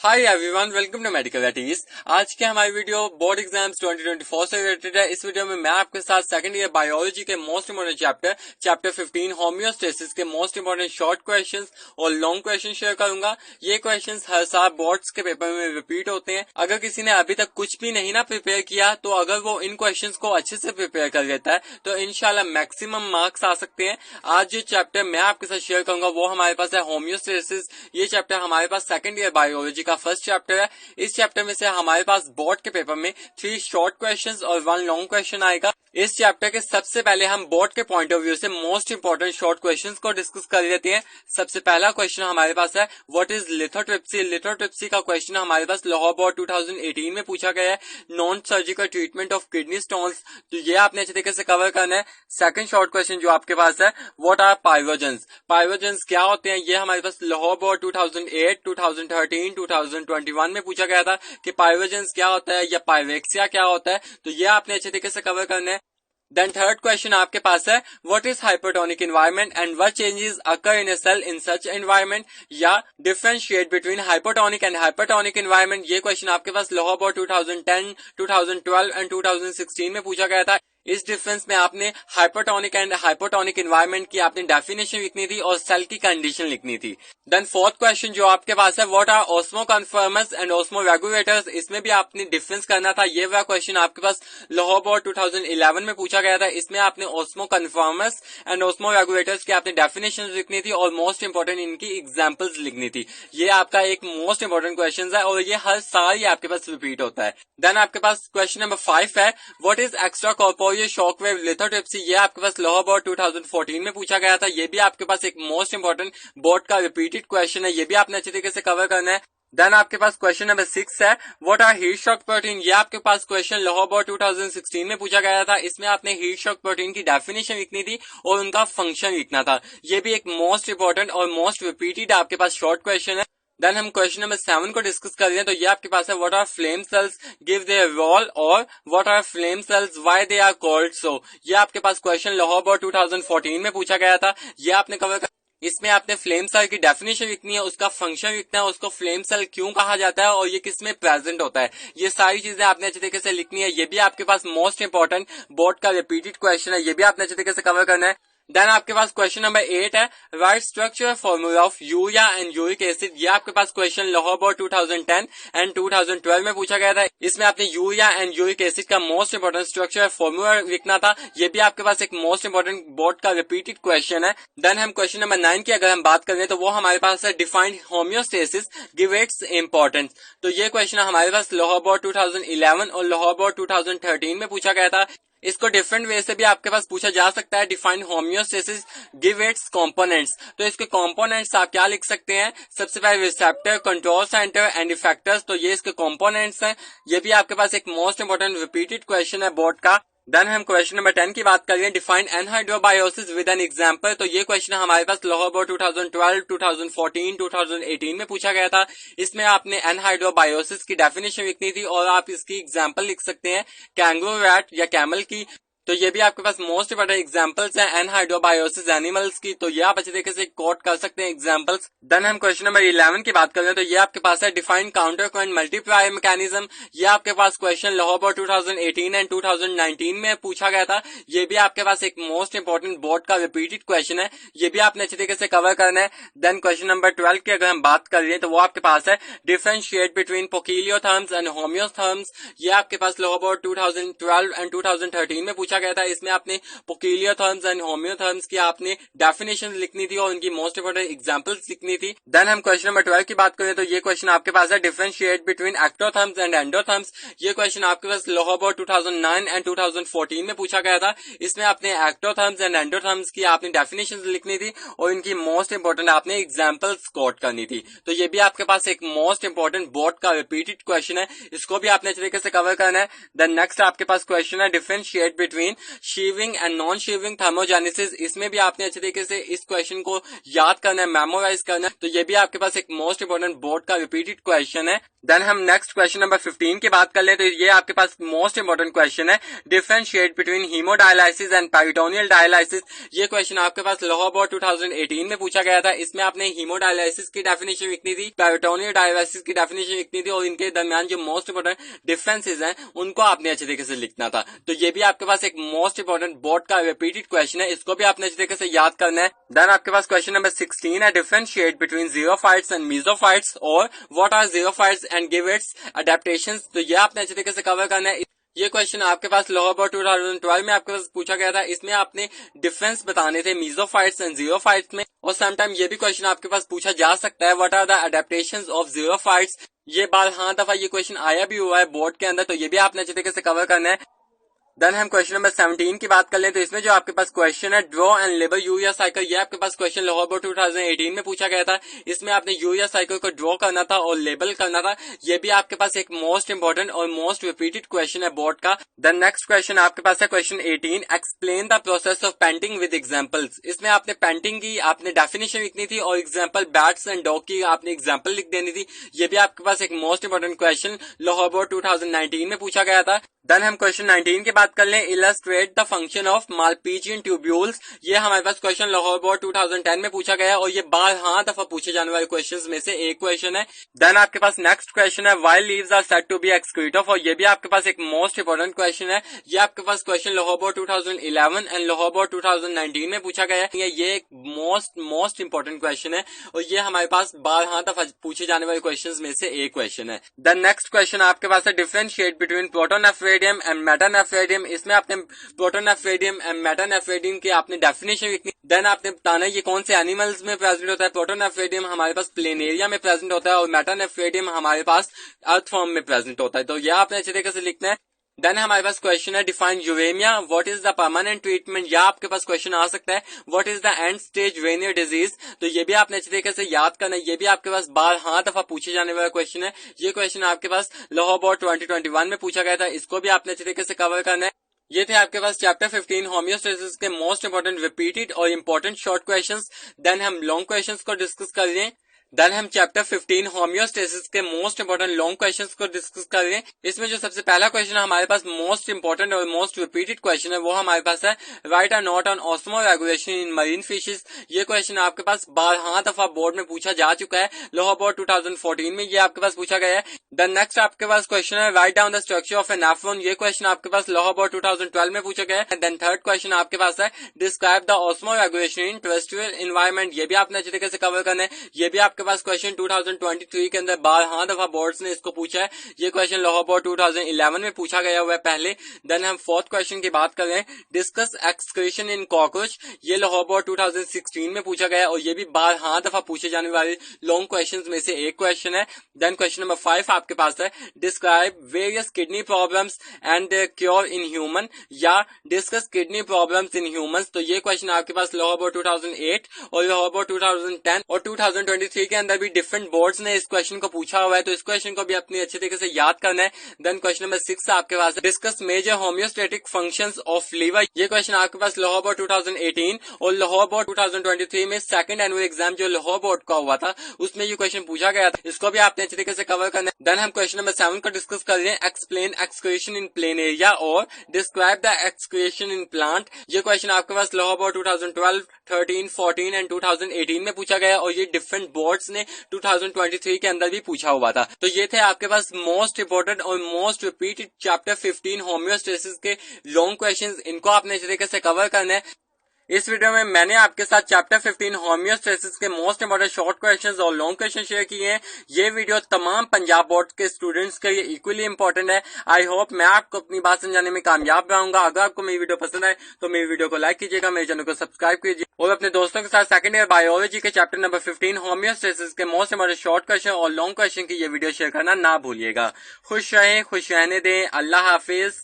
Hi everyone, welcome to medical eighties. आज के हमारी वीडियो बोर्ड एग्जाम्स 2024 से रिलेटेड है। इस वीडियो में मैं आपके साथ सेकंड ईयर बायोलॉजी के मोस्ट इंपोर्टेंट चैप्टर 15 होम्योस्टेसिस के मोस्ट इंपोर्टेंट शॉर्ट क्वेश्चंस और लॉन्ग क्वेश्चन शेयर करूंगा। ये क्वेश्चंस हर साल बोर्ड्स के पेपर में रिपीट होते हैं। अगर किसी ने अभी तक कुछ भी नहीं ना प्रिपेयर किया तो अगर वो इन क्वेश्चंस को अच्छे से प्रिपेयर कर लेता है तो इंशाल्लाह मैक्सिमम मार्क्स आ सकते हैं। आज जो चैप्टर मैं आपके साथ शेयर करूंगा वो हमारे पास है होम्योस्टेसिस। ये चैप्टर हमारे पास सेकंड ईयर बायोलॉजी का फर्स्ट चैप्टर है। इस चैप्टर में से हमारे पास बोर्ड के पेपर में 3 शॉर्ट क्वेश्चंस और 1 लॉन्ग क्वेश्चन आएगा। इस चैप्टर के सबसे पहले हम बोर्ड के पॉइंट ऑफ व्यू से मोस्ट इंपोर्टेंट शॉर्ट क्वेश्चंस को डिस्कस कर लेते हैं। सबसे पहला क्वेश्चन हमारे पास है व्हाट इज लिथोट्रिप्सी। लिथोट्रिप्सी का क्वेश्चन हमारे पास लाहौर बोर्ड 2018 में पूछा गया है। Non surgical treatment of kidney stones, तो ये आपने अच्छे तरीके से कवर करना है। सेकंड शॉर्ट क्वेश्चन जो आपके पास है व्हाट आर पाइरोजेंस। पाइरोजेंस क्या होते हैं, ये हमारे पास लाहौर बोर्ड 2008, 2013, 2021 में पूछा गया था कि पाइरोजेंस क्या होता है या पाइरेक्सिया क्या होता है, तो ये आपने अच्छे तरीके से कवर करना है। देन थर्ड क्वेश्चन आपके पास है what is hypotonic environment and what changes occur in a cell in such environment, या differentiate between hypotonic and hypertonic environment. ये क्वेश्चन आपके पास लाहौर बोर्ड 2010, 2012 एंड 2016 में पूछा गया था। इस डिफरेंस में आपने हाइपरटोनिक एंड हाइपोटोनिक एनवायरनमेंट की आपने डेफिनेशन लिखनी थी और सेल की कंडीशन लिखनी थी। देन फोर्थ क्वेश्चन जो आपके पास है what are osmoconformers and osmoregulators, इसमें भी आपने डिफरेंस करना था। ये वाला क्वेश्चन आपके पास लाहौर बोर्ड 2011 में पूछा गया था। इसमें आपने osmo conformers and osmo regulators की आपने डेफिनेशन लिखनी थी और मोस्ट इंपोर्टेंट इनकी एग्जाम्पल्स लिखनी थी। ये आपका एक मोस्ट इंपोर्टेंट क्वेश्चन है और ये हर साल ही आपके पास रिपीट होता है। देन आपके पास क्वेश्चन नंबर 5 है what is extra corporeal shockwave lithotripsy. ये आपके पास लाहौर बोर्ड 2014 में पूछा गया था। ये भी आपके पास एक मोस्ट इंपोर्टेंट बोर्ड का रिपीटेड क्वेश्चन है। ये भी आपने अच्छे तरीके से कवर करना है। देन आपके पास क्वेश्चन नंबर 6 है what are heat shock protein. ये आपके पास क्वेश्चन लाहौर बोर्ड 2016 में पूछा गया था। इसमें आपने हीट शॉक प्रोटीन की डेफिनेशन लिखनी थी और उनका फंक्शन लिखना था। ये भी एक मोस्ट इंपोर्टेंट और मोस्ट रिपीटेड आपके पास शॉर्ट क्वेश्चन है। देन हम क्वेश्चन नंबर 7 को डिस्कस कर रहे हैं। तो ये आपके पास है what are flame cells, give their role, और what are flame cells, why they are called so. ये आपके पास क्वेश्चन लाहौर बोर्ड 2014 में पूछा गया था। ये आपने कवर कर, इसमें आपने फ्लेम सेल की डेफिनेशन लिखनी है, उसका फंक्शन लिखना है, उसको फ्लेम सेल क्यों कहा जाता है और ये किस में प्रेजेंट होता है। ये सारी चीजें आपने अच्छे तरीके से लिखनी है। ये भी आपके पास मोस्ट इंपोर्टेंट बोर्ड का रिपीटेड क्वेश्चन है। ये भी आपने अच्छे तरीके से कवर करना है। देन आपके पास क्वेश्चन नंबर 8 है right structure formula of urea and uric acid. ये आपके पास क्वेश्चन लाहौर बोर्ड 2010 एंड 2012 में पूछा गया था। इसमें आपने यूरिया एंड यूरिक एसिड का मोस्ट इंपोर्टेंट स्ट्रक्चर फॉर्मूला लिखना था। ये भी आपके पास एक मोस्ट इंपोर्टेंट बोर्ड का रिपीटेड क्वेश्चन है। देन हम क्वेश्चन नंबर 9 की अगर हम बात करें तो वो हमारे पास है defined homeostasis, give its importance. तो ये क्वेश्चन हमारे पास लाहौर बोर्ड 2011 और लाहौर बोर्ड 2013 में पूछा गया था। इसको डिफरेंट वे से भी आपके पास पूछा जा सकता है। Define homeostasis, give its components. तो इसके कंपोनेंट्स आप क्या लिख सकते हैं, सबसे पहले receptor, control centre and effectors. तो ये इसके कंपोनेंट्स हैं। ये भी आपके पास एक मोस्ट इंपोर्टेंट रिपीटेड क्वेश्चन है बोर्ड का। देन हम क्वेश्चन नंबर 10 की बात कर रहे हैं डिफाइन एनहाइड्रोबायोसिस विद एन एग्जांपल। तो ये क्वेश्चन हमारे पास लाहौर बोर्ड 2012, 2014, 2018 में पूछा गया था। इसमें आपने एनहाइड्रोबायोसिस की डेफिनेशन लिखनी थी और आप इसकी एग्जांपल लिख सकते हैं कैंगरू रैट या कैमल की। तो ये भी आपके पास मोस्ट इंपोर्टेंट एग्जांपल्स हैं एनहाइड्रोबायोसिस एनिमल्स की। तो ये आप अच्छे तरीके से कोट कर सकते हैं एग्जांपल्स। देन हम क्वेश्चन नंबर 11 की बात कर रहे हैं। तो ये आपके पास है define counter current multiplier mechanism. ये आपके पास क्वेश्चन लाहौर बोर्ड 2018 एंड 2019 में पूछा गया था। ये भी आपके पास एक मोस्ट इंपोर्टेंट बोर्ड का रिपीटेड क्वेश्चन है। ये भी आपने अच्छे तरीके से कवर करना है। देन क्वेश्चन नंबर 12 की अगर हम बात कर रहे हैं तो वो आपके पास है डिफरेंशिएट बिटवीन पोकिलियोथर्म्स एंड होम्योथर्म्स। ये आपके पास लाहौर बोर्ड 2012 एंड 2013 में पूछा गया था। इसमें आपने पोकिलियोथर्म्स एंड होम्योथर्म्स की आपने डेफिनेशन लिखनी थी और उनकी मोस्ट इंपोर्टेंट एग्जांपल्स लिखनी थी। देन हम क्वेश्चन नंबर 12 की बात करें तो ये क्वेश्चन आपके पास है डिफरेंशिएट बिटवीन एक्टोथर्म्स एंड एंडोथर्म्स। ये क्वेश्चन आपके पास लाहौर बोर्ड 2009 एंड 2014 में पूछा गया था। इसमें आपने एक्टोथर्म्स एंड एंडोथर्म्स की आपने डेफिनेशन लिखनी थी और इनकी मोस्ट इंपोर्टेंट आपने एग्जांपल्स कोट करनी थी। तो ये भी आपके पास एक मोस्ट इंपोर्टेंट बोर्ड का रिपीटेड क्वेश्चन है। इसको भी आपने तरीके से कवर करना है। देन नेक्स्ट आपके पास क्वेश्चन है differentiate between between shivering and non shivering thermogenesis, इसमें भी आपने अच्छे तरीके से इस क्वेश्चन को याद करना है, मेमोराइज करना है, तो ये भी आपके पास एक मोस्ट इंपोर्टेंट बोर्ड का रिपीटेड क्वेश्चन है। देन हम नेक्स्ट क्वेश्चन नंबर 15 की बात कर ले, तो ये आपके पास मोस्ट इंपोर्टेंट क्वेश्चन है, differentiate between haemodialysis and peritoneal dialysis. ये क्वेश्चन आपके पास लाहौर बोर्ड 2018 में पूछा गया था। इसमें आपने हीमोडायलाइसिस की डेफिनेशन लिखनी थी, पेरिटोनियल डायलाइसिस की डेफिनेशन लिखनी थी, और इनके दरमियान जो मोस्ट इंपोर्टेंट डिफरेंसेस हैं उनको आपने अच्छे तरीके से लिखना था। तो ये भी आपके पास एक मोस्ट इंपोर्टेंट बोर्ड का रिपीटेड क्वेश्चन है, इसको भी आपने अच्छे तरीके से याद करना है। देन आपके पास क्वेश्चन नंबर 16 है, differentiate between xerophytes and mesophytes, और what are xerophytes and give its adaptations. तो ये आपने अच्छे तरीके से कवर करना है। ये क्वेश्चन आपके पास लाहौर बोर्ड 2012 में आपके पास पूछा गया था। इसमें आपने डिफरेंस बताने थे मेसोफाइट्स एंड ज़ीरोफाइट्स में, और समटाइम ये भी क्वेश्चन आपके पास पूछा जा सकता है, what are the adaptations of xerophytes. ये बार हाँ दफा ये क्वेश्चन आया भी हुआ है बोर्ड के अंदर, तो ये भी आपने अच्छे तरीके से कवर करना है। देन हम क्वेश्चन नंबर 17 की बात कर लें, तो इसमें जो आपके पास क्वेश्चन है, draw and label urea cycle, ये आपके पास क्वेश्चन लाहौर बोर्ड 2018 में पूछा गया था। इसमें आपने यूरिया साइकिल को ड्रॉ करना था और लेबल करना था। ये भी आपके पास एक मोस्ट इंपोर्टेंट और मोस्ट रिपीटेड क्वेश्चन है बोर्ड का। देन नेक्स्ट क्वेश्चन आपके पास है question 18, explain the process of painting with examples. इसमें आपने पेंटिंग की आपने डेफिनेशन लिखनी थी, और एग्जाम्पल बैट्स एंड डॉग की आपने एग्जाम्पल लिख देनी थी। ये भी आपके पास एक most important question Lahore board 2019 में पूछा गया था। देन हम क्वेश्चन 19 की बात कर लें, illustrate the function of Malpighian tubules. ये हमारे पास क्वेश्चन लाहौर बोर्ड 2010 में पूछा गया है, और ये बार हाँ दफा पूछे जाने वाले क्वेश्चंस में से एक क्वेश्चन है। देन आपके पास नेक्स्ट क्वेश्चन है, why leaves are said to be excretive, और ये भी आपके पास एक मोस्ट इंपोर्टेंट क्वेश्चन है। ये आपके पास question Lahore board 2011 and Lahore board 2019 में पूछा गया है। ये एक मोस्ट इंपोर्टेंट क्वेश्चन है, और ये हमारे पास बार हाँ दफा पूछे जाने वाले क्वेश्चन में से एक क्वेश्चन है। देन नेक्स्ट क्वेश्चन आपके पास है, डिफरेंशिएट बिटवीन प्रोटोनेफ्रेडियम एंड मेटानेफ्रेडियम। इसमें आपने प्रोटोनेफ्रेडियम एंड मेटानेफ्रेडियम की आपने डेफिनेशन लिखनी। देन आपने बताना है ये कौन से एनिमल्स में प्रेजेंट होता है। प्रोटोनेफ्रेडियम हमारे पास प्लेनेरिया में प्रेजेंट होता है, और मेटानेफ्रेडियम हमारे पास अर्थवर्म में प्रेजेंट होता है। तो यह आपने अच्छे तरीके से लिखना है। देन हमारे पास क्वेश्चन है, define uraemia, what is the permanent treatment, या आपके पास क्वेश्चन आ सकता है, what is the end stage renal disease. तो ये भी आपने अच्छे तरीके से याद करना है। ये भी आपके पास बार हाँ दफा पूछे जाने वाला क्वेश्चन है। ये क्वेश्चन आपके पास लाहौर बोर्ड 2021 में पूछा गया था, इसको भी आपने अच्छे तरीके से कवर करना है। ये थे आपके पास चैप्टर 15 होम्योस्टेसिस के मोस्ट इंपोर्टेंट रिपीटेड और इंपॉर्टेंट शॉर्ट क्वेश्चंस। देन हम लॉन्ग क्वेश्चंस को डिस्कस कर रहे हैं। देन हम चैप्टर 15 होम्योस्टेसिस के मोस्ट इंपोर्टेंट लॉन्ग क्वेश्चंस को डिस्कस कर रहे हैं। इसमें जो सबसे पहला क्वेश्चन हमारे पास मोस्ट इंपोर्टेंट और मोस्ट रिपीटेड क्वेश्चन है, वो हमारे पास है, right a note on osmo regulation in marine fishes. ये क्वेश्चन आपके पास 12 दफा बोर्ड में पूछा जा चुका है। लाहौर बोर्ड 2014 में ये आपके पास पूछा गया है। देन नेक्स्ट आपके पास क्वेश्चन है, write down the structure of A nephron. ये क्वेश्चन आपके पास लाहौर बोर्ड 2012 में पूछा गया है। देन थर्ड क्वेश्चन आपके पास है, describe the osmo regulation in terrestrial environment. ये भी आपने अच्छे तरीके से कवर करना है। ये भी आपके पास क्वेश्चन 2023 के अंदर 12 दफा बोर्ड्स ने इसको पूछा है। ये क्वेश्चन लाहौर बोर्ड 2011 में पूछा गया हुआ है पहले। देन हम फोर्थ क्वेश्चन की बात कर रहे हैं, डिस्कस एक्सक्रीशन इन कॉकरोच। ये लाहौर बोर्ड 2016 में पूछा गया है, और ये भी 12 दफा पूछे जाने वाले लॉन्ग क्वेश्चन में से एक क्वेश्चन है। देन क्वेश्चन नंबर 5 आपके पास है, describe various kidney problems and cure in human, या discuss kidney problems in humans. तो ये क्वेश्चन आपके पास लाहौर बोर्ड 2008 और लाहौर बोर्ड 2010 और 2023 के अंदर भी डिफरेंट बोर्ड्स ने इस क्वेश्चन को पूछा हुआ है, तो इस क्वेश्चन को भी अपनी अच्छे तरीके से याद करना है। देन क्वेश्चन नंबर 6 आपके पास है, discuss major homeostatic functions of liver. ये क्वेश्चन आपके पास लाहौर बोर्ड 2018 और लाहौर बोर्ड 2023 में सेकंड एनुअल एग्जाम जो लाहौर बोर्ड का हुआ था उसमें ये क्वेश्चन पूछा गया था। इसको भी आपने अच्छे तरीके से कवर करना है। देन हम क्वेश्चन नंबर 7 को डिस्कस कर रहे हैं, explain excretion in planaria और describe the excretion in plant. ये क्वेश्चन आपके पास लाहौर बोर्ड 2012, 13, 14 एंड 2018 में पूछा गया, और ये डिफरेंट बोर्ड्स ने 2023 के अंदर भी पूछा हुआ था। तो ये थे आपके पास मोस्ट इंपोर्टेंट और मोस्ट रिपीटेड चैप्टर 15 होम्योस्टेसिस के लॉन्ग क्वेश्चंस। इनको आपने इस तरीके से कवर करना है। इस वीडियो में मैंने आपके साथ चैप्टर 15 होम्योस्टेसिस के मोस्ट इंपोर्टेंट शॉर्ट क्वेश्चंस और लॉन्ग क्वेश्चन शेयर किए हैं। ये वीडियो तमाम पंजाब बोर्ड के स्टूडेंट्स के लिए इक्वली इंपॉर्टेंट है। आई होप मैं आपको अपनी बात समझाने में कामयाब रहूंगा। अगर आपको मेरी वीडियो पसंद आए तो मेरी वीडियो को लाइक कीजिएगा, मेरे चैनल को सब्सक्राइब कीजिए, और अपने दोस्तों के साथ सेकंड ईयर बायोलॉजी के चैप्टर नंबर 15 होम्योस्टेसिस के मोस्ट इंपोर्टेंट शॉर्ट क्वेश्चन और लॉन्ग क्वेश्चन की ये वीडियो शेयर करना ना भूलिएगा। खुश रहें, खुश रहने दें। अल्लाह हाफिज।